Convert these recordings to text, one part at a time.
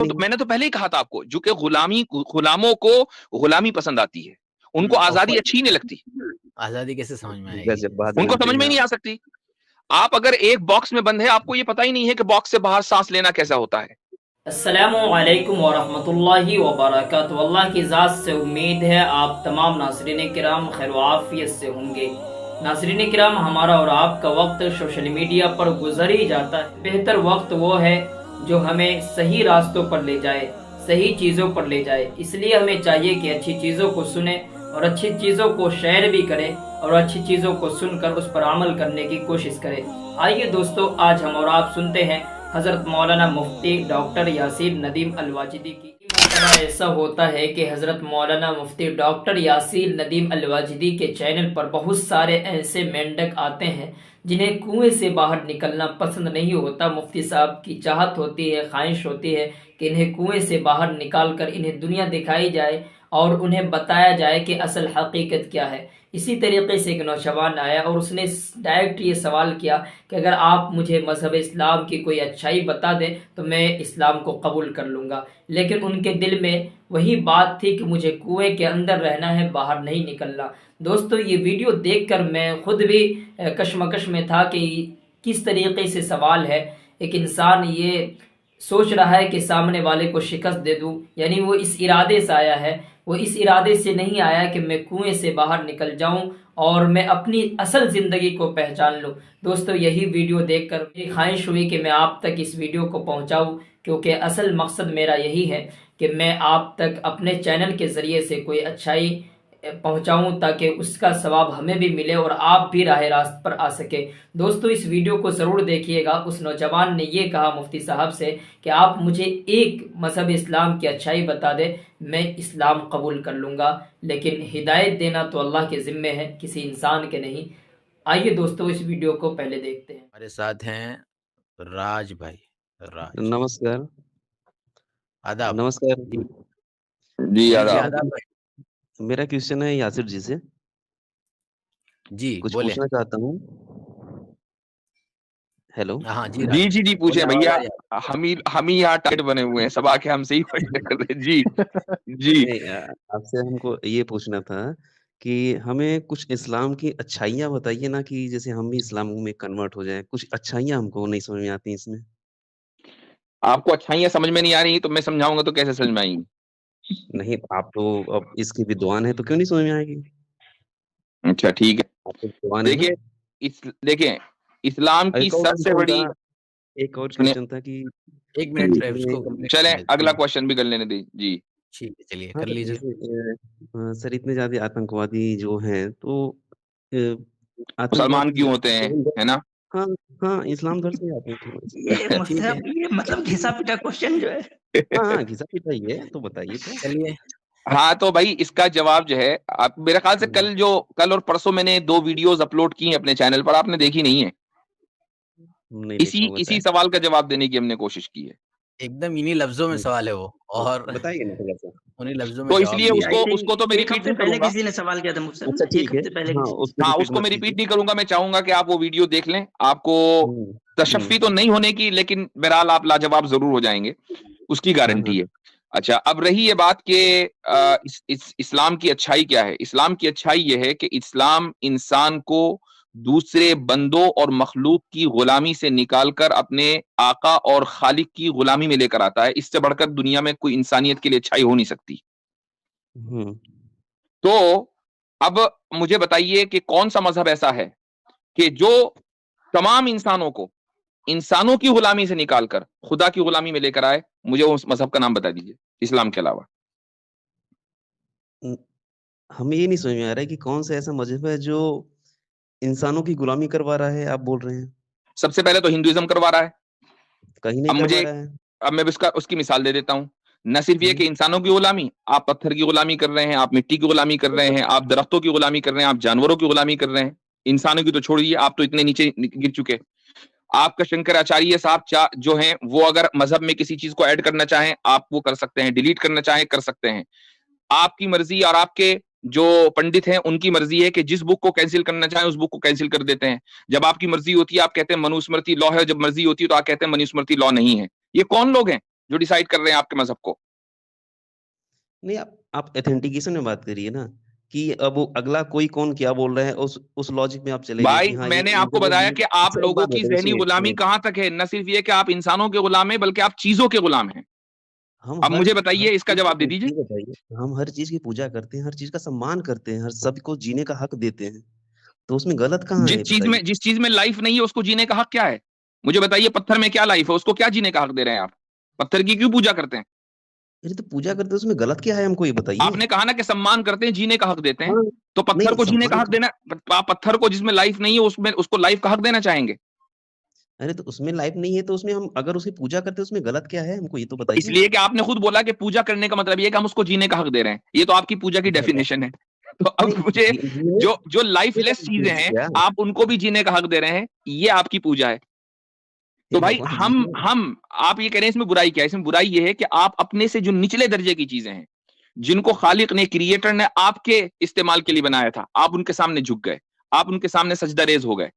तो मैंने तो पहले ही कहा था आपको, जो कि गुलामों को गुलामी पसंद आती है, उनको आजादी अच्छी नहीं लगती। आजादी कैसे समझ में आएगी? उनको समझ में ही नहीं आ सकती। आप अगर एक बॉक्स में बंद है, आपको ये पता ही नहीं है कि बॉक्स से बाहर सांस लेना कैसा होता है। अस्सलामुअलैकुम वरहमतुल्लाहि वबरकातुहू। अल्लाह की ज़ात से उम्मीद है आप तमाम नाज़रीन किराम खैर आफियत से होंगे। नाज़रीन किराम, हमारा और आपका वक्त सोशल मीडिया पर गुजर ही जाता है। बेहतर वक्त वो है जो हमें सही रास्तों पर ले जाए, सही चीज़ों पर ले जाए। इसलिए हमें चाहिए कि अच्छी चीज़ों को सुने और अच्छी चीज़ों को शेयर भी करें और अच्छी चीज़ों को सुनकर उस पर अमल करने की कोशिश करें। आइए दोस्तों, आज हम और आप सुनते हैं हज़रत मौलाना मुफ्ती डॉक्टर यासीन नदीम अल-वाजिदी की। ऐसा होता है कि हज़रत मौलाना मुफ्ती डॉक्टर यासीन नदीम अल-वाजिदी के चैनल पर बहुत सारे ऐसे मेंढक आते हैं जिन्हें कुएं से बाहर निकलना पसंद नहीं होता। मुफ्ती साहब की चाहत होती है, ख्वाहिश होती है कि इन्हें कुएं से बाहर निकाल कर इन्हें दुनिया दिखाई जाए और उन्हें बताया जाए कि असल हकीकत क्या है। इसी तरीके से एक नौजवान आया और उसने डायरेक्ट ये सवाल किया कि अगर आप मुझे मज़हब इस्लाम की कोई अच्छाई बता दें तो मैं इस्लाम को कबूल कर लूँगा। लेकिन उनके दिल में वही बात थी कि मुझे कुएं के अंदर रहना है, बाहर नहीं निकलना। दोस्तों, ये वीडियो देखकर मैं खुद भी कशमकश में था कि किस तरीके से सवाल है। एक इंसान ये सोच रहा है कि सामने वाले को शिकस्त दे दूं, यानी वो इस इरादे से आया है। वो इस इरादे से नहीं आया कि मैं कुएं से बाहर निकल जाऊं और मैं अपनी असल ज़िंदगी को पहचान लूं। दोस्तों, यही वीडियो देखकर मेरी ख्वाहिश हुई कि मैं आप तक इस वीडियो को पहुंचाऊं, क्योंकि असल मकसद मेरा यही है कि मैं आप तक अपने चैनल के ज़रिए से कोई अच्छाई पहुंचाऊं ताकि उसका सवाब हमें भी मिले और आप भी राह रास्त पर आ सके। दोस्तों, इस वीडियो को ज़रूर देखिएगा। उस नौजवान ने ये कहा मुफ्ती साहब से कि आप मुझे एक मज़हब इस्लाम की अच्छाई बता दें, मैं इस्लाम कबूल कर लूँगा, लेकिन हिदायत देना तो अल्लाह के ज़िम्मे है, किसी इंसान के नहीं। आइए दोस्तों, इस वीडियो को पहले देखते हैं। हमारे साथ हैं राज भाई। राज, नमस्कार। आदाब। नमस्कार जी जी आदाब। आदाब भाई। मेरा क्वेश्चन है यासिर जी से, जी कुछ बोले। पूछना चाहता हूँ। हेलो। हाँ जी जी राज, जी जी पूछे बोले, भैया। आवाज आ रही हम ही यहाँ टारगेट बने हुए हैं, सब आके हमसे ही क्वेश्चन कर रहे हैं। जी जी। नहीं, आपसे हमको ये पूछना था कि हमें कुछ इस्लाम की अच्छाइयाँ बताइए ना, कि जैसे हम भी इस्लाम में कन्वर्ट हो जाएं। कुछ अच्छाइयाँ हमको नहीं समझ में आती इसमें। आपको अच्छाइयाँ समझ में नहीं आ रही तो मैं समझाऊंगा तो कैसे समझ में आएंगी? नहीं, आप तो अब इसके विद्वान हैं, तो क्यों नहीं समझ में आएगी? अच्छा ठीक है। आप तो विद्वान है ना। देखिए, इस्लाम की एक और सबसे क्वेश्चन बड़ी, था एक और सुनिए, क्वेश्चन था कि एक मिनट उसको इसमें कंप्लीट चलें करने अगला दीजिए। क्वेश्चन भी कर लेने दी जी। ठीक है, चलिए हाँ, कर तो लीजिए। जैसे सर, इतने ज्यादा आतंकवादी जो हैं, तो मुसलमान आतंकवादी क्यों होते हैं, है ना? हाँ, हाँ, इस्लाम धर्म से आते हैं क्यों? ये ठीक है, मतलब ये मतलब घिसा पिटा क्वेश्चन जो है। हाँ, हाँ, घिसा-पिटा ही है, तो बताइए तो। चलिए। हाँ तो भाई, इसका जवाब जो है, आप मेरे ख्याल से कल और परसों मैंने 2 वीडियोस अपलोड की हैं अपने चैनल पर, आपने देखी नहीं है। नहीं इसी देखा होगा इसी शायद। सवाल का जवाब देने की हमने कोशिश की है। एकदम इन्हीं लफ्जों में हुँ, सवाल है वो, और बताइए ना थोड़ा-सा। उन्हीं लफ्जों में तो जवाब इसलिए भी है। आई उसको थिंक उसको तो मैं 1 रिपीट हफ्ते नहीं पहले करूंगा। किसी ने सवाल किया था मुझसे ना, अच्छा 1 ठीक है। हफ्ते पहले हाँ, किसी ने। उसको हाँ, रिपीट उसको मत मैं रिपीट कीजिए। नहीं करूंगा। मैं चाहूंगा कि आप वो वीडियो देख लें। आपको हुँ, तशफ़ी हुँ। तो नहीं होने की, लेकिन बहरहाल आप लाजवाब ज़रूर हो जाएँगे, उसकी हाँ, हाँ। गारंटी है। अच्छा, अब रही ये बात कि इस्लाम की अच्छाई क्या है? इस्लाम की अच्छाई ये है कि इस्लाम इंसान को दूसरे बंदों और मखलूक की गुलामी से निकाल कर अपने आका और खालिक की गुलामी में लेकर आता है। इससे बढ़कर दुनिया में कोई इंसानियत के लिए अच्छाई हो नहीं सकती। हुँ, तो अब मुझे बताइए कि कौन-सा मज़हब ऐसा है कि जो तमाम इंसानों की गुलामी से निकाल कर खुदा की गुलामी में लेकर आए? मुझे उस मज़हब का नाम बता दीजिए, इस्लाम के अलावा। उम, हमें ये नहीं समझ में आ रहा है कि कौन-सा ऐसा मज़हब है जो इंसानों की गुलामी करवा रहा है, आप बोल रहे हैं? सबसे पहले तो हिंदुइज़्म करवा रहा है। कहीं नहीं अब करवा मुझे रहा है। अब मैं उसकी मिसाल दे देता हूँ। न सिर्फ ये हुँ, कि इंसानों की गुलामी, आप पत्थर की गुलामी कर रहे हैं, आप मिट्टी की गुलामी कर रहे हैं, आप दरख्तों की गुलामी कर रहे हैं, आप जानवरों की गुलामी कर रहे हैं। इंसानों की तो छोड़िए, आप तो इतने नीचे गिर चुके। आपका शंकराचार्य साहब जो हैं, वो अगर मज़हब में किसी चीज़ को ऐड करना चाहें, आप वो कर सकते हैं, डिलीट करना चाहें, कर सकते हैं। आपकी मर्ज़ी और आपके जो पंडित हैं, उनकी मर्ज़ी है कि जिस बुक को कैंसल करना चाहें, उस बुक को कैंसल कर देते हैं। जब आपकी मर्ज़ी होती है, आप कहते हैं मनुस्मृति लॉ है, जब मर्ज़ी होती है, तो आप कहते हैं मनुस्मृति लॉ नहीं है। ये कौन लोग हैं? जो डिसाइड कर रहे हैं आपके मजहब को? नहीं, आप ऑथेंटिकेशन में बात करिए ना, कि अब वो अगला कोई कौन क्या बोल रहा है, उस लॉजिक में आप चलेंगे भाई कि हाँ, ये मैंने इनका आपको जो बताया व्यू। कि आप अच्छा, एक लोगों बात की बताइए, जहनी सुनिए गुलामी सुनिए। कहां तक है? न सिर्फ ये कि आप इंसानों के गुलाम हैं, बल्कि आप चीजों के गुलाम हैं। हम अब मुझे बताइए, इसका चीज जवाब दे की, दीजिए। ये बताइए, हम हर चीज की पूजा करते हैं, हर चीज का सम्मान करते हैं, हर सबको जीने का हक देते हैं, तो उसमें गलत कहाँ है बताइए? जिस चीज में लाइफ नहीं है उसको जीने का हक क्या है? मुझे बताइए, पत्थर में क्या लाइफ है, उसको क्या जीने का हक दे रहे हैं आप? पत्थर की क्यों पूजा करते हैं? अरे तो पूजा करते हैं, उसमें गलत क्या है, हमको ये बताइए। आपने कहा ना कि सम्मान करते हैं, जीने का हक देते हैं। हाँ। तो पत्थर नहीं, को जीने का सम्मान। हक देना, आप पत्थर को जिसमें लाइफ नहीं है उसमें उसको लाइफ का हक देना चाहेंगे? अरे तो उसमें लाइफ नहीं है, तो उसमें हम अगर उसकी पूजा करते हैं, उसमें गलत क्या है, हमको ये तो तो बताइए। इसलिए कि आपने खुद बोला कि पूजा करने का मतलब ये है कि हम उसको जीने का हक दे रहे हैं। ये तो आपकी पूजा की अच्छा, डेफिनेशन है। तो अब नहीं, मुझे जीने जो जो जीने का लाइफलेस चीजें मतलब हैं, क्या? आप उनको भी जीने का हक दे रहे हैं, ये आपकी पूजा है। हे तो भाई भगवान, जीने। हम आप ये कह रहे हैं इसमें बुराई क्या है? इसमें बुराई ये है कि आप अपने से जो निचले दर्जे की चीजें हैं, जिनको खालिक ने, क्रिएटर ने आपके इस्तेमाल के लिए बनाया था, आप उनके सामने झुक गए, आप उनके सामने सजदरेज हो गए।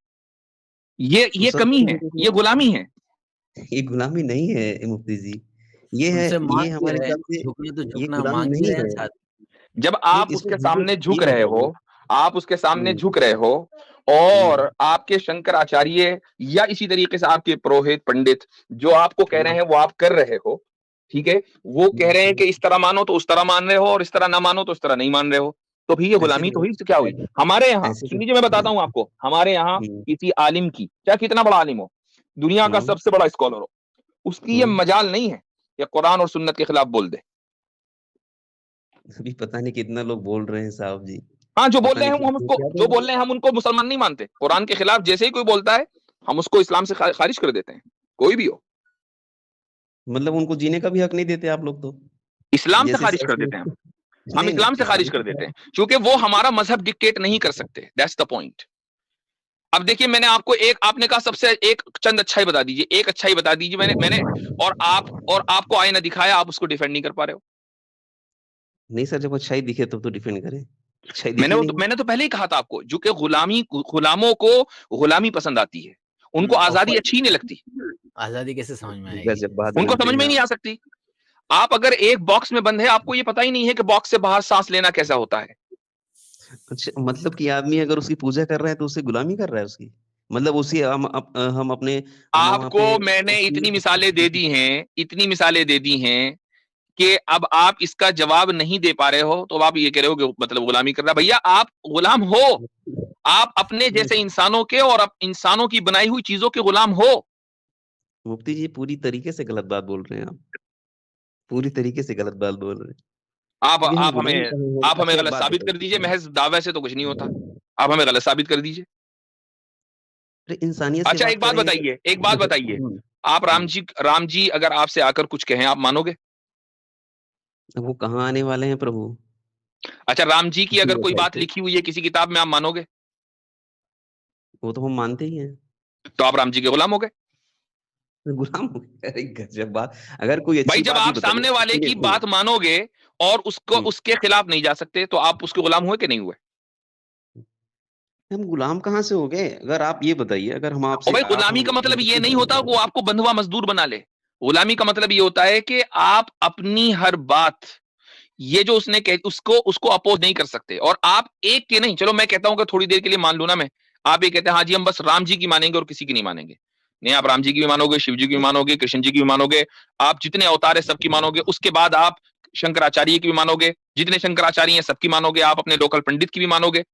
तो ये सर, कमी है, ये गुलामी है। ये गुलामी नहीं है मुफ्ती जी। ये है, उनसे ये मांग ही हमारे रहे हैं, हिसाब से झुकना तो ये झुकना गुलामी मांग ही नहीं रहे हैं है। साथ। जब नहीं, आप इसमें उसके मुझे सामने ये झुक रहे हो, बताइए। आप उसके सामने हुँ, झुक रहे हो, हुँ, और आपके शंकराचार्य या इसी तरीके से आपके पुरोहित पंडित जो आपको कह रहे हुँ, हैं वो आप कर रहे हो, ठीक है? वो कह हुँ, रहे हैं हुँ। कि इस तरह मानो तो उस तरह मान रहे हो, और इस तरह ना मानो तो उस तरह नहीं मान रहे हो। तो भी ये ऐसे गुलामी तो तो हुई, तो क्या हुई? हमारे यहाँ ऐसे सुन तो लीजिए, मैं बताता हूँ आपको, हमारे यहाँ हुँ, किसी आलिम की, चाहे कितना बड़ा आलिम हो, दुनिया का हुँ, सबसे बड़ा स्कॉलर हो, उसकी ये हुँ। मजाल नहीं है कि कुरान और सुन्नत के खिलाफ बोल दे। अभी पता नहीं कितना लोग बोल रहे हैं साहब जी। हाँ, जो बोल पता रहे नहीं हैं वो हम उसको, क्या जो बोल बोल रहे रहे हैं हम उनको मुसलमान नहीं मानते। कुरान के खिलाफ जैसे ही कोई बोलता है, हम उसको इस्लाम से खारिज कर देते हैं, कोई भी हो। हैं? मतलब उनको जीने का भी हक नहीं देते आप लोग तो। इस्लाम से जैसे खारिज कर ऐसे देते हैं हम नहीं, नहीं, इस्लाम से इस्लाम खारिज के कर देते खिलाफ। हैं, क्योंकि वो हमारा मजहब डिक्टेट नहीं कर सकते। That's the point. अब देखिए, मैंने आपको एक, आपने कहा सबसे एक चंद अच्छाई बता दीजिए, एक अच्छाई बता दीजिए, मैंने मैंने और आपको आईना दिखाया, आप उसको डिफेंड नहीं कर पा रहे हो। नहीं सर, जब अच्छाई दिखे तब तो डिफेंड करें। अच्छाई दिखी नहीं। मैंने तो पहले ही कहा था आपको, जो कि गुलामों को गुलामी पसंद आती है, उनको और आजादी अच्छी ही नहीं लगती, आज़ादी कैसे समझ में आएगी? गजब बात उनको बोलते समझ में हैं ही नहीं आप। आ सकती। आप अगर एक बॉक्स में बंद है, आपको ये पता ही नहीं है कि बॉक्स से बाहर सांस लेना कैसा होता है। अच्छा, मतलब कि आदमी अगर उसकी पूजा कर रहा है तो उससे गुलामी कर रहा है उसकी? मतलब उसी हम अपने हम वहाँ आपको पे मैंने उसकी इतनी मिसालें दे दी हैं, इतनी मिसालें दे दी हैं, कि अब आप इसका जवाब नहीं दे पा रहे हो, तो अब आप ये कह रहे हो कि मतलब गुलामी कर रहा है। भैया, आप गुलाम हो, आप अपने जैसे इंसानों के और इंसानों की बनाई हुई चीजों के गुलाम हो। मुफ्ती जी पूरी तरीके से गलत बात बोल रहे हैं आप। पूरी तरीके से गलत बात बोल रहे हैं। आप अभी हम आप गुलाम हमें कहाँ हैं? आप हमें अच्छा, एक गलत बात साबित कर दीजिए, बताइए। महज दावे से तो कुछ नहीं होता। आप हमें गलत साबित कर दीजिए। अरे इंसानियत से अच्छा, बात एक कर बात रहे हैं तो। बताइए, एक बात बताइए, आप हुँ। राम जी अगर आपसे आकर कुछ कहें, आप मानोगे? अब वो कहाँ आने वाले हैं प्रभु? अच्छा, राम जी की ये अगर कोई बात बताइए। लिखी हुई है किसी किताब में, आप मानोगे? वो तो हम मानते ही हैं। तो आप राम जी के गुलाम हो गए। गुलाम हो गए, अरे गज़ब बात! अगर कोई भाई, अच्छी जब बात भी आप बताइए। सामने वाले सुनिए, की सुनिए। बात मानोगे और उसको हुँ। उसके खिलाफ नहीं जा सकते, तो आप उसके गुलाम हुए कि नहीं हुए? हम गुलाम कहाँ से हो गए? अगर आप ये बताइए, अगर हम और आपसे भाई, आप गुलामी हम का मतलब ये नहीं होता हुँ, वो आपको बंधुआ मजदूर बना ले। गुलामी का मतलब ये होता है कि आप अपनी हर बात, ये जो उसने कह, उसको उसको अपोज नहीं कर सकते, और आप एक के नहीं, चलो मैं कहता हूं कि थोड़ी देर के लिए मान लू ना मैं, आप ये कहते हैं हाँ जी हम बस राम जी की मानेंगे और किसी की नहीं मानेंगे। नहीं, आप राम जी की भी मानोगे, शिव जी की भी मानोगे, कृष्ण जी की भी मानोगे, आप जितने अवतार है सबकी मानोगे, उसके बाद आप शंकराचार्य की भी मानोगे, जितने शंकराचार्य हैं सबकी मानोगे, आप अपने लोकल पंडित की भी मानोगे,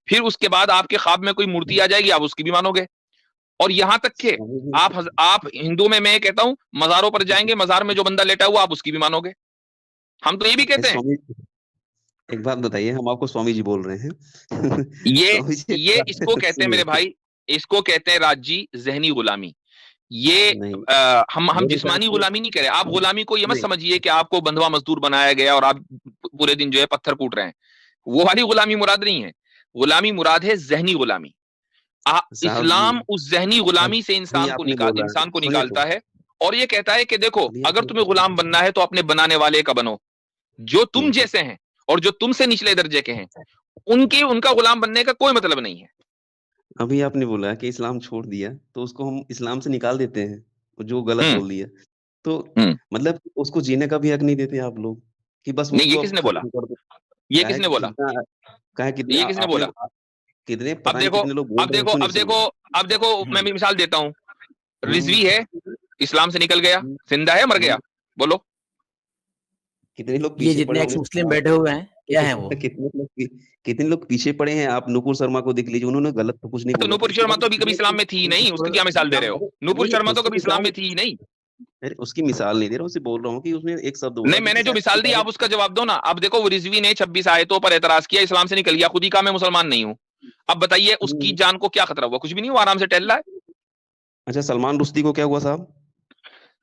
फिर उसके बाद आपके ख्वाब में कोई मूर्ति आ जाएगी, आप उसकी भी मानोगे, और यहां तक के स्वामी जी आप हिंदू में, मैं कहता हूं, मजारों पर जाएंगे, मजार में जो बंदा लेटा हुआ आप उसकी भी मानोगे। हम तो ये भी कहते हैं। स्वामी एक बात बताइए, हम आपको स्वामी जी बोल रहे हैं। ये स्वामी जी एक ये इसको बात कहते हैं मेरे सुनिए। भाई, इसको कहते हैं राज जी ज़हनी गुलामी। ये नहीं, हम मेरे हिसाब जिस्मानी से गुलामी नहीं कह रहे। आप गुलामी को ये मत नहीं, समझिए कि आपको बंधुआ मजदूर बनाया गया और आप पूरे दिन जो है पत्थर कूट रहे हैं। वो वाली गुलामी मुराद नहीं है। गुलामी मुराद है ज़हनी गुलामी। साहब जी, इस्लाम उस ज़हनी गुलामी से अभी आपने बोला, इंसान को सुनिए तो, निकालता है, और ये कहता है कि देखो, अभी अगर आपने तुम्हें गुलाम बनना है तो अपने बनाने वाले का बनो, जो तुम हुँ, जैसे हैं और जो तुमसे निचले दर्जे के हैं, उनका गुलाम बनने का कोई मतलब नहीं है। अभी आपने बोला कि इस्लाम छोड़ दिया, तो उसको हम इस्लाम से निकाल देते हैं, जो गलत हम्म बोल दिया। तो हम्म। मतलब उसको जीने का भी हक नहीं देते आप लोग कि बस नहीं, ये उसको किसने अब बोला? खत्म कर दो। ये क्या है किसने कि बोला? कितना क्या है कितने ये किसने आपने बोला? कितने अब पता नहीं देखो, कितने लोग बोल अब रहे हैं। देखो, सुनिए अब देखो, सुनिए। अब देखो, मैं भी मिसाल देता हूँ। रिजवी हम्म, है, इस्लाम से निकल गया, हम्म, जिंदा है, मर हम्म। गया? बोलो। कितने लोग ये पीछे पड़े जितने एक्स होंगे मुस्लिम बैठे हुए हैं, क्या है वो? कितने लोग पीछे पड़े हैं। आप नुपुर शर्मा को देख लीजिए, उन्होंने गलत तो कुछ नहीं तो बोला था, नूपुर उसके शर्मा बाद तो अभी कभी इस्लाम में थी ही नहीं, उसकी क्या मिसाल दे रहे हो? नूपुर नहीं शर्मा तो उसकी कभी इस्लाम में मिसाल, थी ही नहीं। अरे उसकी मिसाल नहीं दे रहा, उससे बोल रहा हूँ कि उसने एक शब्द बोला नहीं, जो कि मैंने जो शायद मिसाल दी, आप उसका जवाब दो ना। अब देखो, वो रिजवी ने 26 आयतों पर एतराज किया, इस्लाम से निकल गया, खुद ही कहा मैं मुसलमान नहीं हूं। अब बताइए, उसकी हम्म। जान को क्या खतरा हुआ? कुछ भी नहीं हुआ, आराम से टहल रहा है। अच्छा, सलमान रुश्दी को क्या हुआ साहब?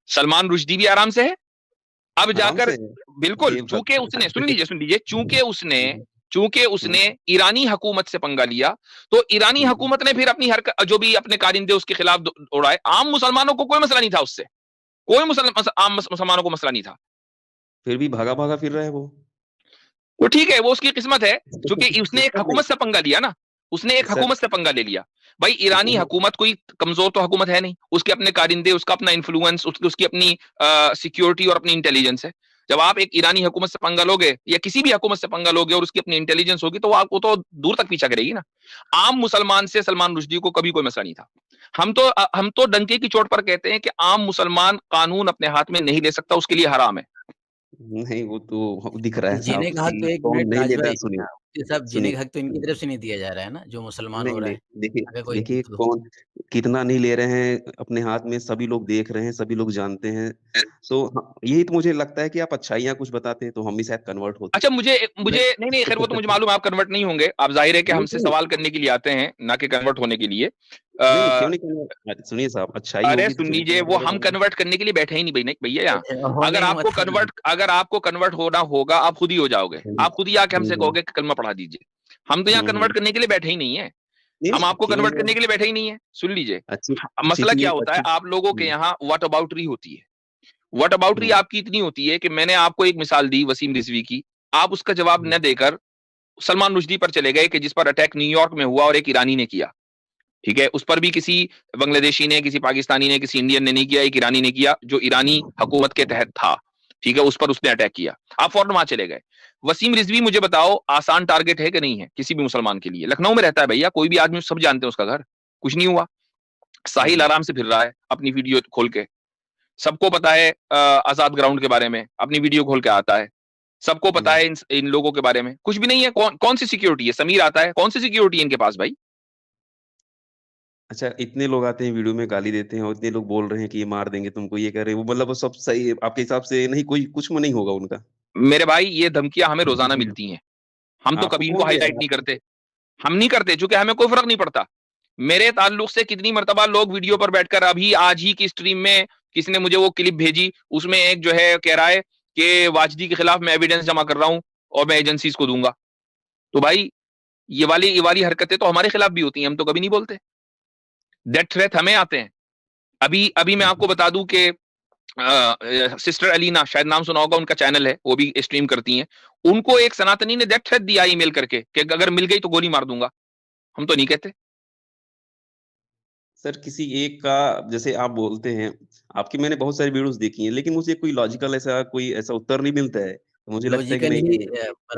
सलमान रुश्दी भी आराम से है। अब आराम जाकर, से? बिल्कुल, ये चूंकि उसने, सुन लीजिए, सुन लीजिए, हम्म, चूंकि उसने ईरानी हुकूमत से पंगा लिया, तो ईरानी हम्म। हुकूमत ने फिर अपनी हरकत, जो भी अपने कारिंदे उसके खिलाफ उड़ाए। आम मुसलमानों को कोई मसला नहीं था उससे, कोई आम मुसलमानों को मसला नहीं था। फिर भी भागा भागा फिर रहा है वो। वो ठीक है, वो उसकी किस्मत है, क्योंकि उसने एक किस्मत नहीं हुकूमत से पंगा लिया ना। उसने एक सर। हुकूमत से पंगा ले लिया। भाई, ईरानी हुकूमत कोई कमजोर तो हुकूमत है नहीं, उसके अपने कारिंदे, उसका अपना इन्फ्लुएंस, उसकी अपनी सिक्योरिटी और अपनी इंटेलिजेंस है। जब आप एक ईरानी हुकूमत से पंगा लोगे या किसी भी हुकूमत से पंगा लोगे और उसकी अपनी इंटेलिजेंस होगी, तो वो तो दूर तक पीछा करेगी ना। आम मुसलमान से सलमान रुश्दी को कभी कोई मसला नहीं था। हम तो डंके की चोट पर कहते हैं कि आम मुसलमान कानून अपने हाथ में नहीं ले सकता, उसके लिए हराम है। नहीं, वो तो दिख रहा है जीने साफ का हक तो कि एक कौन मिनट नहीं राज लेता है। भाई, सुनिए ये सब जीने सुनिए। का हक तो इनकी तरफ से नहीं दिया जा रहा है ना, जो मुसलमान हो नहीं रहा नहीं, है। देखिए अगर कोई देखिए, हिंदू तो कौन कितना नहीं ले रहे हैं अपने हाथ में, सभी लोग देख रहे हैं, सभी लोग जानते हैं। तो यही तो मुझे लगता है कि आप अच्छाइयाँ कुछ बताते तो हम भी शायद कन्वर्ट होते। अच्छा, मुझे मुझे नहीं नहीं, खैर वो तो मुझे मालूम है, आप कन्वर्ट नहीं होंगे। आप जाहिर है कि नहीं हमसे क्यों सवाल करने के लिए आते हैं, ना कि कन्वर्ट होने के लिए। नहीं क्यों अ, नहीं कन्वर्ट। सुनिए साहब, अच्छाई अरे होगी तो सुन फिर लीजिए, कन्वर्ट वो हम करेगा। कन्वर्ट करने के लिए बैठे ही नहीं भाई, नहीं भैया यहाँ। होने का मतलब नहीं। अगर आपको कन्वर्ट होना होगा, आप खुद ही हो जाओगे। हम्म, आप खुद ही आके हमसे हम्म, कहोगे कि कलमा पढ़ा दीजिए। हम तो यहाँ कन्वर्ट करने के लिए बैठे ही नहीं है। नहीं हम नहीं आपको क्यों नहीं कन्वर्ट है? करने के लिए बैठे ही नहीं है। सुन लीजिए, अच्छी अच्छी मसला क्या चीज होता है, अच्छी। आप लोगों के यहाँ व्हाट अबाउटरी होती है। व्हाट अबाउटरी हम्म, आपकी इतनी होती है कि मैंने आपको एक मिसाल दी वसीम रिजवी की, आप उसका जवाब हम्म, न देकर सलमान रुश्दी पर चले गए, कि जिस पर अटैक न्यूयॉर्क में हुआ और एक ईरानी ने किया। ठीक है, उस पर भी किसी बांग्लादेशी ने, किसी पाकिस्तानी ने, किसी इंडियन ने नहीं किया, एक ईरानी ने किया, जो ईरानी हुकूमत के तहत था। ठीक है, उस पर उसने अटैक किया, आप फौरन वहां चले गए। वसीम रिजवी, मुझे बताओ, आसान टारगेट है कि नहीं है किसी भी मुसलमान के लिए? लखनऊ में रहता है भैया, कोई भी आदमी, सब जानते हैं उसका घर, कुछ नहीं हुआ। साहिल हम्म, आराम से फिर रहा है अपनी वीडियो खोल के। सबको पता है आजाद ग्राउंड के बारे में, अपनी वीडियो खोल के आता है। सबको पता हम्म। है इन लोगों के बारे में। कुछ भी नहीं है। कौन सी सिक्योरिटी है? समीर आता है, कौन सी सिक्योरिटी है इनके पास भाई? अच्छा, इतने लोग आते हैं वीडियो में गाली देते हैं और इतने लोग बोल रहे हैं कि ये मार देंगे तुमको, ये कह रहे हैं, वो मतलब वो सब सही है आपके हिसाब से? नहीं, कोई कुछ में नहीं होगा उनका? मेरे भाई, ये धमकियां हमें रोजाना मिलती हैं। हम तो आपको कभी इनको कौन दे हाईलाइट रहा नहीं है? करते। हम नहीं करते, चूंकि हमें कोई फर्क नहीं पड़ता। मेरे ताल्लुक से कितनी मर्तबा लोग वीडियो पर बैठकर, अभी आज ही की स्ट्रीम में किसी ने मुझे वो क्लिप भेजी, उसमें एक जो है कह रहा है कि वाजदी के खिलाफ मैं एविडेंस जमा कर रहा हूं और मैं एजेंसीज को दूंगा। तो भाई, ये वाली हरकतें तो हमारे खिलाफ भी होती हैं, हम तो कभी नहीं बोलते। डेथ थ्रेट हमें आते हैं। अभी अभी मैं आपको बता दूं कि सिस्टर अलीना, शायद नाम सुना होगा, उनका चैनल है, वो भी स्ट्रीम करती हैं। उनको एक सनातनी ने डेथ थ्रेट दिया ईमेल करके कि अगर मिल गई तो गोली मार दूंगा। हम तो नहीं कहते। सर, किसी एक का जैसे आप बोलते हैं, आपकी मैंने बहुत सारी वीडियोस देखी हैं, लेकिन मुझे कोई लॉजिकल ऐसा कोई ऐसा उत्तर नहीं मिलता है, तो मुझे लगता है कि लॉजिकली नहीं।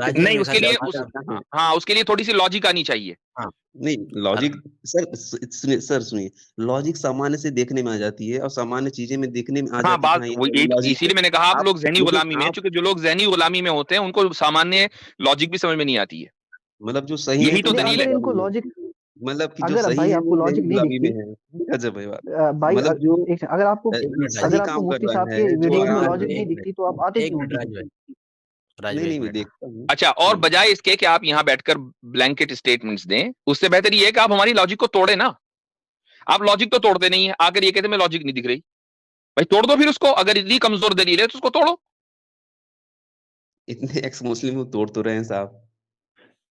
राज भाई नहीं, मेरे उसके ख्याल से लिए जहाँ उस तक हाँ, हाँ, उसके लिए थोड़ी सी लॉजिक आनी चाहिए। हाँ, नहीं लॉजिक सर, सुनिए सर, सुनिए। लॉजिक सामान्य से देखने में आ जाती है और सामान्य चीजें में देखने में आ हाँ, जाती है कि बात हाँ, ये वो तो लॉजिक है। इसीलिए मैंने कहा आप आप लोग जहनी लेकिन गुलामी में हैं, आप क्योंकि जो लोग जहनी गुलामी में होते हैं उनको सामान्य लॉजिक भी समझ में नहीं आती है। मतलब जो सही है यही तो तो नहीं, वो भी दलील है। अगर इनको गुलामी लॉजिक, है। मतलब कि जो अगर सही भाई है वो आपको लॉजिक जहनी नहीं गुलामी में दिखती, है। गजब है बात। भाई मतलब जो अगर आपको एक मिनट राज सही अगर भाई, आपको काम कर मुफ्ती साहब रहा के है, जो वीडियोस में आराम लॉजिक से। नहीं एक मिनट, दिखती तो आप आते एक क्यों मिनट हैं? राज भाई, राज नहीं भाई नहीं, एक मैं मिनट। हाँ, देखता हूँ। अच्छा, और बजाय इसके कि आप यहाँ बैठकर ब्लैंकेट स्टेटमेंट्स दें, उससे बेहतर ये है कि आप हमारी लॉजिक को तोड़े ना। आप लॉजिक तो तोड़ते नहीं है, आकर ये कहते मैं लॉजिक नहीं दिख रही। भाई तोड़ दो फिर उसको, अगर इतनी कमजोर दलील है तो उसको तोड़ो। इतने एक्स मुस्लिम तोड़ तो रहे हैं साहब,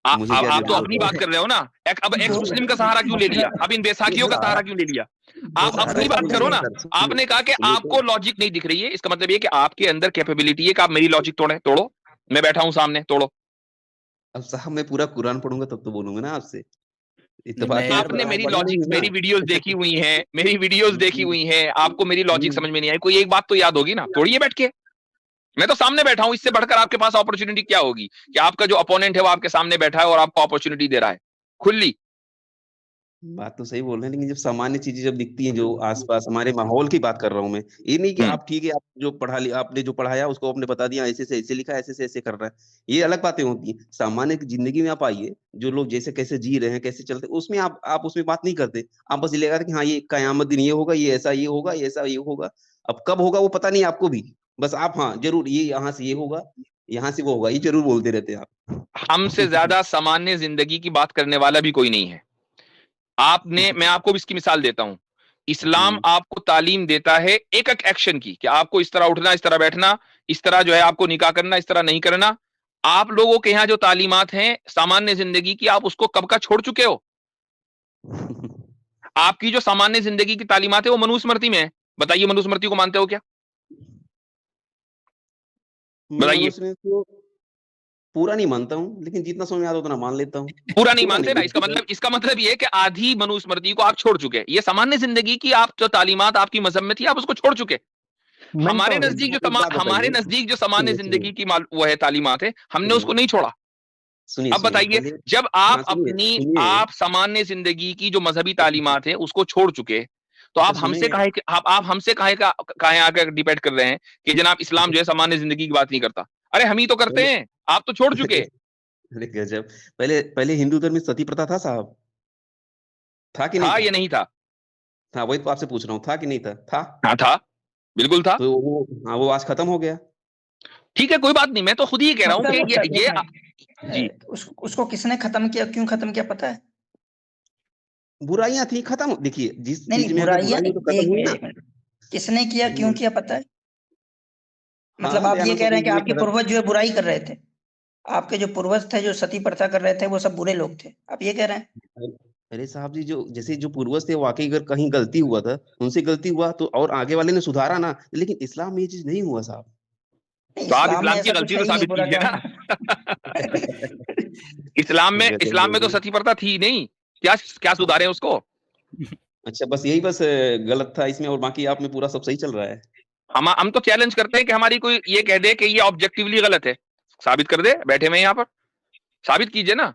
मुझे क्या आप तो जरूरत अपनी है? बात कर रहे हो ना। अब एक्स दो मुस्लिम का सहारा क्यों ले लिया? अब इन नहीं बैसाखियों का सर, सहारा क्यों ले लिया? आप दो अपनी बात साल करो नहीं, ना। सर सुनिए, आपने कहा कि सुनिए तो। आपको लॉजिक नहीं दिख रही है, इसका मतलब ये कि आपके अंदर कैपेबिलिटी है कि आप मेरी लॉजिक तोड़े। तोड़ो, मैं बैठा हूं सामने, तोड़ो। अब साहब मैं पूरा कुरान पढ़ूंगा तब तो बोलूंगा ना आपसे। इत्तेफाक नहीं में यार, आपने आप मेरी बने नहीं लॉजिक, है ना। मेरी वीडियोस देखी हुई हैं, मेरी वीडियोस देखी हुई हैं, आपको मेरी लॉजिक समझ में नहीं आई, कोई एक बात तो याद होगी ना, तोड़िए बैठ के। मैं तो सामने बैठा हूं, इससे बढ़कर आपके पास अपॉर्चुनिटी क्या होगी कि आपका जो अपोनेंट है वो आपके सामने बैठा है और आपको अपॉर्चुनिटी दे रहा है खुली। बात तो सही बोल रहे हैं, लेकिन जब सामान्य चीजें जब दिखती हैं जो आस-पास हमारे माहौल की बात कर रहा हूँ मैं। ये नहीं कि हम्म। आप ठीक है, आप जो पढ़ा लिया आपने जो पढ़ाया उसको आपने बता दिया ऐसे से ऐसे लिखा, ऐसे से ऐसे कर रहा है। ये अलग बातें होती हैं। सामान्य ज़िंदगी में आप आइए, जो लोग जैसे कैसे जी रहे हैं, कैसे चलते हैं, उसमें आप उसमें बात नहीं करते। आप बस ये लगा कि हाँ, ये कयामत दिन ये होगा, ये ऐसा ये होगा, ये ऐसा ये होगा। अब कब होगा वो पता नहीं आपको भी। बस आप हाँ, ज़रूर ये यहाँ से ये होगा, यहाँ से वो होगा, ये ज़रूर बोलते रहते हैं आप। हमसे ज्यादा सामान्य जिंदगी की बात करने वाला भी कोई नहीं है। आपने, मैं आपको भी इसकी मिसाल देता हूं। इस्लाम हुँ। आपको तालीम देता है एक एक एक्शन की कि आपको इस तरह उठना, इस तरह बैठना, इस तरह जो है आपको निकाह करना, इस तरह नहीं करना। आप लोगों के यहाँ जो तालीमात हैं सामान्य जिंदगी की, आप उसको कब का छोड़ चुके हो। आपकी जो सामान्य जिंदगी की तालीमात है वो मनुस्मृति में है। बताइए, मनुस्मृति को मानते हो क्या? मैं बताइए। मनुष्य में तो पूरा नहीं मानता हूँ, लेकिन जितना समझ में आता है उतना मान लेता हूँ। पूरा नहीं पूरा मानते नहीं ना, मानता। इसका मतलब ये है कि आधी मनुस्मृति को आप छोड़ चुके। ये सामान्य जिंदगी की आप जो तालीमात आपकी मजहब में थी आप उसको छोड़ चुके। मेंटल हेल्थ आप एक बात हमारे बताइए। नजदीक जो सामान्य सुनिए, सुनिए, जिंदगी की वो है तालीमात है, हमने सुनिए, उसको नहीं छोड़ा। सुनिए, अब सुनिए, बताइए, पहले जब हाँ, आप सुनिए, अपनी सुनिए। आप सामान्य जिंदगी की जो मजहबी तालीमात है उसको छोड़ चुके, तो अच्छा आप हमसे सुनिए। काहे आप हमसे काहे आकर डिबेट कर रहे हैं कि जनाब इस्लाम अच्छा जो है सामान्य जिंदगी की बात नहीं करता। अरे हम ही तो करते पहले हैं, आप तो छोड़ चुके। अरे गज़ब! पहले पहले हिंदू धर्म में सती प्रथा था साहब? था कि नहीं था था? या नहीं था? था, वही तो आपसे पूछ रहा हूँ, था कि नहीं था? था। हाँ था, बिल्कुल था। तो वो हाँ, वो आज खत्म हो गया। ठीक है, कोई बात नहीं, मैं तो खुद ही कह रहा हूँ कि मतलब ये एक मिनट जी। उसको किसने खत्म किया, क्यों खत्म किया पता है? बुराइयाँ थी, खत्म देखिए, जिस नहीं चीज़ नहीं, में अगर बुराइयां बुराई हो तो खत्म एक हुई ना। एक मिनट, किसने किया, क्यों हुँ। किया पता है? हाँ, मतलब आप ये दयानंद कह रहे हैं कि सरस्वती ने आपके खत्म। पूर्वज जो है बुराई कर रहे थे, आपके जो पूर्वज थे जो सती प्रथा कर रहे थे वो सब बुरे लोग थे, आप ये कह रहे हैं? अरे साहब जी, जो जैसे जो पूर्वज थे वाक़ई अगर कहीं गलती हुआ था, उनसे गलती हुआ तो और आगे वाले ने सुधारा ना, लेकिन इस्लाम में ये चीज़ नहीं हुआ साहब। नहीं, तो आप इस्लाम में इस्लाम की ऐसा कुछ गलती है तो ही नहीं साबित बुरा कीजिए ना। करना। गज़ब इस्लाम में तो गज़ब। सती प्रथा थी ही नहीं, क्या क्या सुधारे उसको। अच्छा बस यही बस गलत था इसमें और बाकी आप में पूरा सब सही चल रहा है। हम तो चैलेंज करते हैं कि हमारी कोई ये कह दे कि ये ऑब्जेक्टिवली गलत है, साबित कर दे, बैठे हुए हैं यहाँ पर, साबित कीजिए ना,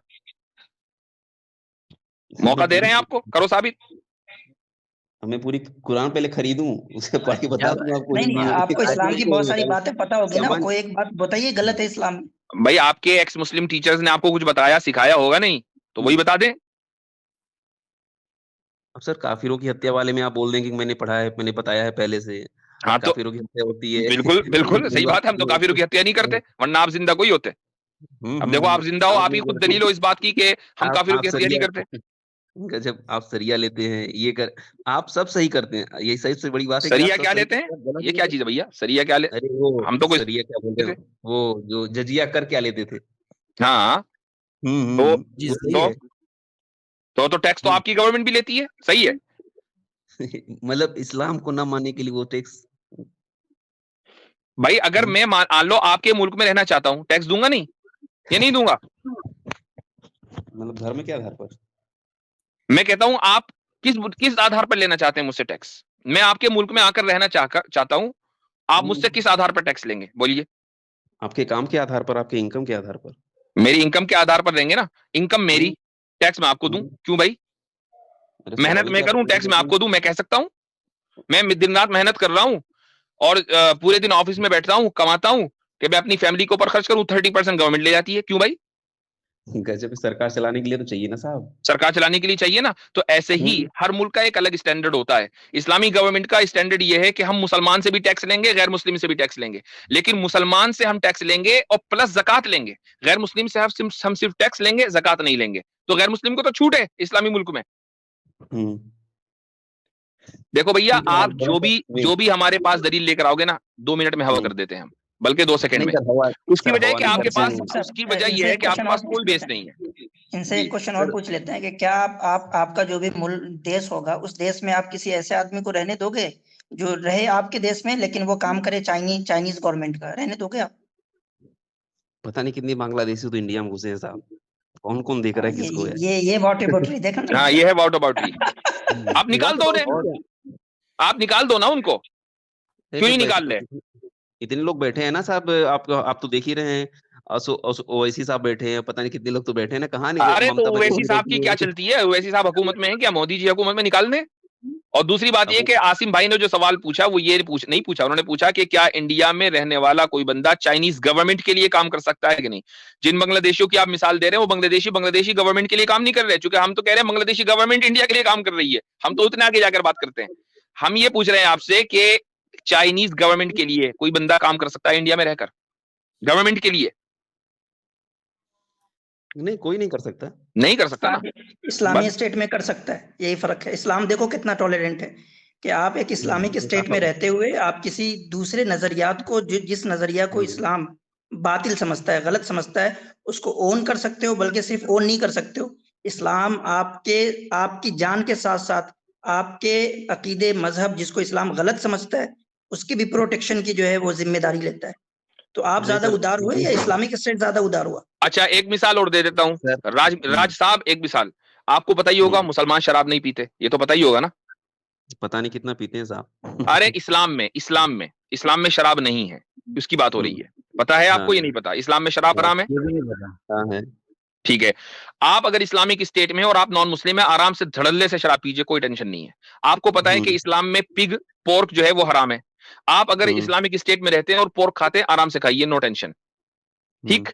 मौका दे रहे हैं आपको, करो साबित। अब मैं पूरी कुरान पहले खरीदूँ, उसे पढ़ के बता जब दूँ आपको नहीं कि नहीं, हाँ, आपको आज इस्लाम नहीं की तो बहुत सारी कल बातें पता होगी ना, सामान कोई एक बात बताइए गलत है इस्लाम में। भाई आपके एक्स मुस्लिम टीचर्स ने आपको कुछ बताया सिखाया होगा नहीं, तो वही बता दें। अब सर काफ़िरों की हत्या वाले में आप बोल दें कि मैंने पढ़ा है, मैंने बताया है पहले से, हाँ तो काफ़िरों की हत्या होती है। बिल्कुल बिल्कुल सही अल्लाह बात है, हम तो काफिरों की हत्या नहीं करते, वरना आप जिंदा कोई होते। अब देखो आप जिंदा हो, आप आप ही खुद दलील हो इस बात की कि हम काफिरों आप की हत्या नहीं सरिया करते। गज़ब आप सरिया लेते हैं, ये कर आप सब सही करते हैं। यही सबसे बड़ी बात है कि आप सरिया सब क्या सही लेते हैं? करते हैं, गलत ये नहीं क्या है। चीज है भैया, सरिया क्या ले? अरे वो हम तो कोई सरिया क्या बोलते थे। हैं, वो जो जजिया कर क्या लेते थे। हाँ तो जी वो सही सही तो है। तो टैक्स तो हुँ, आपकी गवर्नमेंट भी लेती है, सही है। मतलब इस्लाम को ना मानने के लिए वो टैक्स भाई अगर हुँ, मैं मान लो आपके मुल्क में रहना चाहता हूँ, टैक्स दूंगा नहीं? ये नहीं दूंगा। मतलब धर्म के आधार पर। मैं कहता हूं आप किस किस आधार पर लेना चाहते हैं मुझसे टैक्स? मैं आपके मुल्क में आकर रहना चाहता हूं, आप हुँ, मुझसे किस आधार पर टैक्स लेंगे बोलिए? आपके काम के आधार पर, आपके इनकम के आधार पर। मेरी इनकम के आधार पर देंगे ना। इनकम मेरी, हुँ, टैक्स मैं आपको दूं, हुँ, क्यों भाई? अरे मेहनत स्वाभाविक मैं है आप करूं, सही टैक्स मैं करते हैं। आपको दूं, मैं कह सकता हूं? मैं दिन रात मेहनत कर रहा हूं और पूरे दिन ऑफिस में बैठता हूं, कमाता हूं कि मैं अपनी फैमिली के ऊपर खर्च करूं, 30% गवर्नमेंट ले जाती है, क्यों भाई? गज़ब सरकार चलाने के लिए तो चाहिए ना साहब। सरकार चलाने के लिए चाहिए ना। तो ऐसे ही हुँ, हर मुल्क का एक अलग स्टैंडर्ड होता है। इस्लामी गवर्नमेंट का स्टैंडर्ड ये है कि हम मुसलमान से भी टैक्स लेंगे, गैर मुस्लिम से भी टैक्स लेंगे, लेकिन मुसलमान से हम टैक्स लेंगे और प्लस जक़ात लेंगे। गैर मुस्लिम से हम सिर्फ टैक्स लेंगे, जक़ात नहीं लेंगे। तो गैर मुस्लिम को तो छूट है इस्लामी मुल्क में। हुँ, देखो भैया, ठीक है आप आप बड़ा जो भी हमारे पास दलील लेकर आओगे ना, 2 मिनट में हवा हुँ, कर देते हैं हम, बल्कि 2 सेकंड नहीं में। उसकी सर वजह है हवा कि नहीं आपके करते पास, हैं। उसकी वजह इनसे यह है एक कि आपके क्वेश्चन पास और कोई पूछ लेते बेस हैं, नहीं है। इनसे जी। एक क्वेश्चन और सर पूछ लेते हैं कि क्या आप आपका जो भी मुल्क देश होगा उस देश में आप किसी ऐसे आदमी को रहने दोगे जो रहे आपके देश में लेकिन वो काम करे चाइनीज गवर्नमेंट का, रहने दोगे आप? पता नहीं कितने बांग्लादेशी तो इंडिया में घुसे हैं साहब। कौन कौन देख रहा है किसको यार? ये वाटर बॉटल देखा ना? हाँ ये है वाटर बाउटरी। आप निकाल दो उन्हें, और आप निकाल दो ना उनको, क्यों नहीं निकाल रहे? इतने लोग बैठे हैं ना साहब, आप तो देख ही रहे हैं। ओवैसी साहब बैठे हैं, पता नहीं कितने लोग तो बैठे हैं ना, कहाँ नहीं अरे तो ममता ओवैसी बनर्जी साहब की बैठी क्या है। चलती है? ओवैसी साहब हुकूमत में है क्या? मोदी जी हुकूमत में निकाल दें। और दूसरी बात अब ये कि आसिम भाई ने जो सवाल पूछा वो ये नहीं पूछा, उन्होंने पूछा कि क्या इंडिया में रहने वाला कोई बंदा चाइनीज गवर्नमेंट के लिए काम कर सकता है कि नहीं। जिन बांग्लादेशियों की आप मिसाल दे रहे हैं वो बांग्लादेशी गवर्नमेंट के लिए काम नहीं कर रहे, क्योंकि हम तो कह रहे हैं बांग्लादेशी गवर्नमेंट इंडिया के लिए काम कर रही है। हम तो उतने आगे जाकर बात करते हैं। हम ये पूछ रहे हैं आपसे कि चाइनीज गवर्नमेंट के लिए कोई बंदा काम कर सकता है इंडिया में रहकर, गवर्नमेंट के लिए? नहीं, कोई नहीं कर सकता। नहीं कर सकता ना। इस्लामी बस। स्टेट में कर सकता है, यही फर्क है। इस्लाम देखो कितना टॉलरेंट है कि आप एक इस्लामिक स्टेट में रहते हुए आप किसी दूसरे नजरियात को, जिस नजरिया को इस्लाम बातिल समझता है, गलत समझता है, उसको ओन कर सकते हो। बल्कि सिर्फ ओन नहीं कर सकते हो, इस्लाम आपकी जान के साथ साथ आपके अकीदे, मजहब, जिसको इस्लाम गलत समझता है, उसकी भी प्रोटेक्शन की जो है वो जिम्मेदारी लेता है। तो आप ज्यादा उदार हुए या इस्लामिक स्टेट ज्यादा उदार हुआ? अच्छा एक मिसाल और दे देता हूँ। सर, राज साहब एक मिसाल, आपको पता ही होगा मुसलमान शराब नहीं पीते, ये तो पता ही होगा ना। पता नहीं कितना पीते हैं साहब। अरे इस्लाम में शराब नहीं है, उसकी बात हो रही है। पता है आपको? ये नहीं पता इस्लाम में शराब हराम है? ये भी नहीं पता। हाँ है। ठीक है। आप अगर इस्लामिक स्टेट में और आप नॉन मुस्लिम है, आराम से धड़ल्ले से शराब पीजिए, कोई टेंशन नहीं है। आपको पता है कि इस्लाम में पिग, पोर्क जो है वो हराम है। आप अगर इस्लामिक स्टेट में रहते हैं और पोर्क खाते हैं, आराम से खाइए, नो टेंशन। ठीक।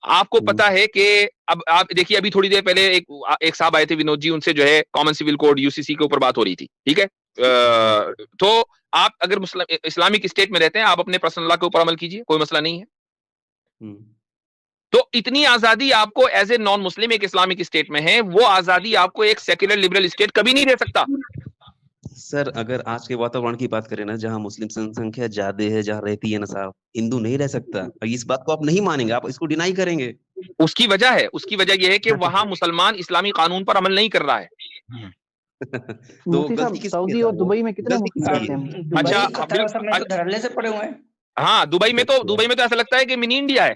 आपको पता है कि अब आप देखिए, अभी थोड़ी देर पहले एक साहब आए थे, विनोद जी, उनसे जो है कॉमन सिविल कोड यूसीसी के ऊपर बात हो रही थी। ठीक है। तो आप अगर इस्लामिक स्टेट में रहते हैं, आप अपने पर्सनल लॉ के ऊपर अमल कीजिए, कोई मसला नहीं है। तो इतनी आजादी आपको एज ए नॉन मुस्लिम एक इस्लामिक स्टेट में है, वो आजादी आपको एक सेक्युलर लिबरल स्टेट कभी नहीं दे सकता। सर, अगर आज के वातावरण की बात करें ना, जहाँ मुस्लिम जनसंख्या ज्यादा है, जहाँ रहती है ना साहब, हिंदू नहीं रह सकता। और इस बात को आप नहीं मानेंगे, आप इसको डिनाई करेंगे। उसकी वजह यह है कि वहां मुसलमान इस्लामी कानून पर अमल नहीं कर रहा है। तो मुफ्ती साहब, गलती किसकी सऊदी है और साहब? दुबई में कितने गलती मुफ्ती किसकी रहते है? हैं? अच्छा, दुबई, कतर में तो धड़ल्ले से पड़े हुए हैं। हाँ, दुबई में तो ऐसा लगता है कि मिनी इंडिया है।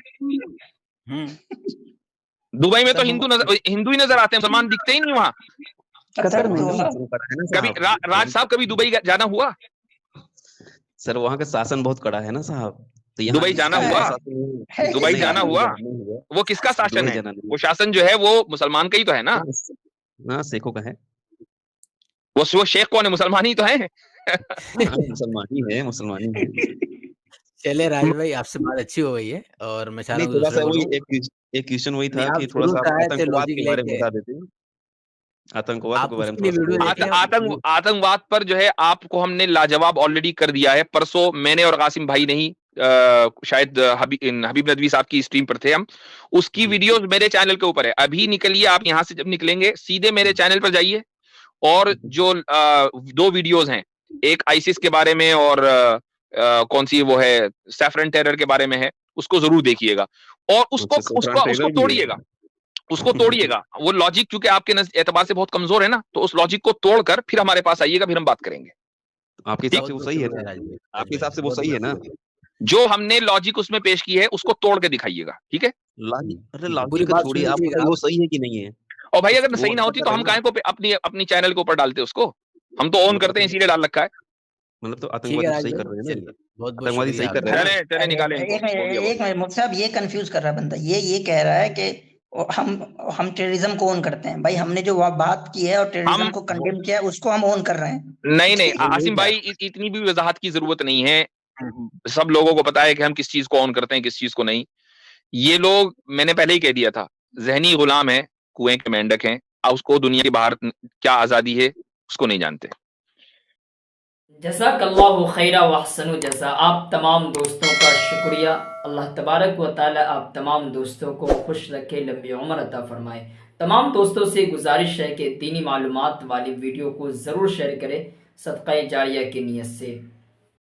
दुबई में तो हिंदू ही नजर आते हैं, मुसलमान दिखते ही नहीं वहां। कतर में दोहा। कभी राज साहब कभी दुबई जाना हुआ? सर, वहाँ का शासन बहुत कड़ा है ना साहब। तो यहाँ दुबई जाना हुआ? शासन- दुबई नहीं, जाना दुबई हुआ? नहीं हुआ। वो किसका शासन दुबई है? जाना नहीं वो शासन जो है वो मुसलमान का ही तो है ना। हुआ। हाँ, शेखों का है। वो शेख कौन है? मुसलमान ही तो है। हाँ, मुसलमान ही है। चले राज भाई, आपसे बात अच्छी हो गई है और मैं चाह रहा नहीं, हूँ थोड़ा दूसरे सा को वही दूं। एक क्वेश्चन वही नहीं, था आप कि थोड़ा शुरू सा से आए थे आतंकवाद लॉजिक के बारे में लेके। बता देते हैं। आतंकवाद आप के बारे में उसके लिए थोड़ा सा वीडियो देखें। आतंकवाद पर जो है आपको हमने लाजवाब ऑलरेडी कर दिया है। परसों मैंने और कासिम भाई नहीं, शायद हबीब नदवी साहब की स्ट्रीम पर थे हम, उसकी वीडियोस मेरे चैनल के ऊपर है। अभी निकलिए, आप यहां से जब निकलेंगे सीधे मेरे चैनल पर जाइए, और जो 2 वीडियोस हैं, एक आईसिस के बारे में और कौन सी वो है, सैफरन टेरर के बारे में है, उसको जरूर देखिएगा। और उसको तोड़िएगा, उसको तोड़िएगा। वो लॉजिक क्योंकि आपके एतबार से बहुत कमजोर है ना, तो उस लॉजिक को तोड़कर फिर हमारे पास आइएगा, फिर हम बात करेंगे। आपके हिसाब से वो सही है ना? राज भाई, आपके हिसाब से वो सही है ना? जो हमने लॉजिक उसमें पेश की है उसको तोड़ के दिखाइएगा। ठीक है। अरे पूरी लॉजिक का बात छोड़िए, सुन आप लीजिएगा। बताइए वो सही है कि नहीं है? और भाई अगर वो सही ना होती तो हम बताइए काहे को अपनी चैनल के ऊपर डालते उसको? हम तो ऑन करते हैं, इसीलिए डाल रखा है। मतलब तो ठीक है आतंकवादी राज सही भाई, कर रहे हैं ना? चलिए बहुत बहुत आतंकवादी शुक्रिया सही कर रहे हैं ना? चले निकाले एक इनको, हो गया मिनट मुफ्ती साहब, ये कंफ्यूज कर रहा है बंदा। ये कह रहा है कि हम टेररिज्म को ऑन करते हैं। भाई हमने जो बात की है और टेररिज्म हम को कंडेम किया है, उसको हम ऑन कर रहे हैं। नहीं आसिम भाई, इतनी भी वजाहत की जरूरत नहीं है। सब लोगों को पता है कि हम किस चीज को ऑन करते हैं, किस चीज को नहीं। ये लोग, मैंने पहले ही कह दिया था, जहनी गुलाम है, कुएं के मेंढक हैं। उसको दुनिया के बाहर क्या आजादी है उसको नहीं जानते। जज़ाकल्लाहु खैरा व अहसनु जज़ा। आप तमाम दोस्तों का शुक्रिया। अल्लाह तबारक व तआला आप तमाम दोस्तों को खुश रखे, लंबी उम्र अता फरमाए। तमाम दोस्तों से गुजारिश है कि दीनी मालूमात वाली वीडियो को ज़रूर शेयर करें, सदक़ा जारिया की नीयत से।